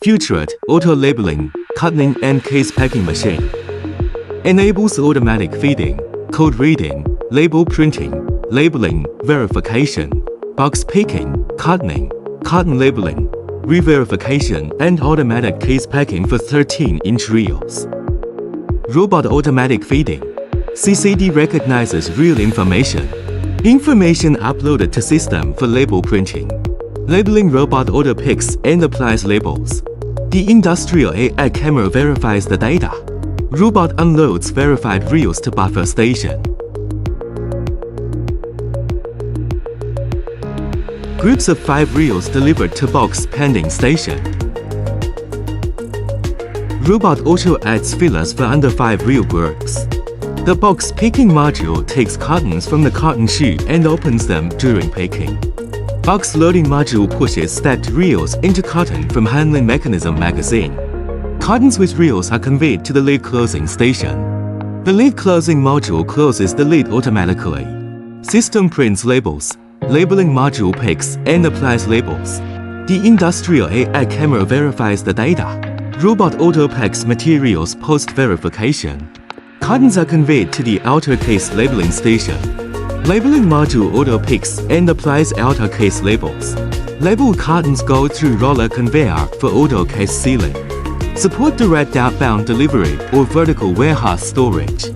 FutureATT auto-labeling, cartoning and case packing machine. Enables automatic feeding, code reading, label printing, labeling, verification, box picking, cartoning, carton labeling, re-verification and automatic case packing for 13-inch reels. Robot automatic feeding. CCD recognizes real information. Information uploaded to system for label printing. Labeling robot auto picks and applies labels. The industrial AI camera verifies the data. Robot unloads verified reels to buffer station. Groups of 5 reels delivered to box pending station. Robot auto adds fillers for under 5 reel works. The box picking module takes cartons from the carton chute and opens them during picking. Box loading module pushes stacked reels into carton from handling mechanism magazine. Cartons with reels are conveyed to the lid closing station. The lid closing module closes the lid automatically. System prints labels. Labeling module picks and applies labels. The industrial AI camera verifies the data. Robot auto packs materials post-verification. Cartons are conveyed to the outer case labeling station. Labeling module auto picks and applies outer case labels. Labeled cartons go through roller conveyor for auto case sealing. Support direct outbound delivery or vertical warehouse storage.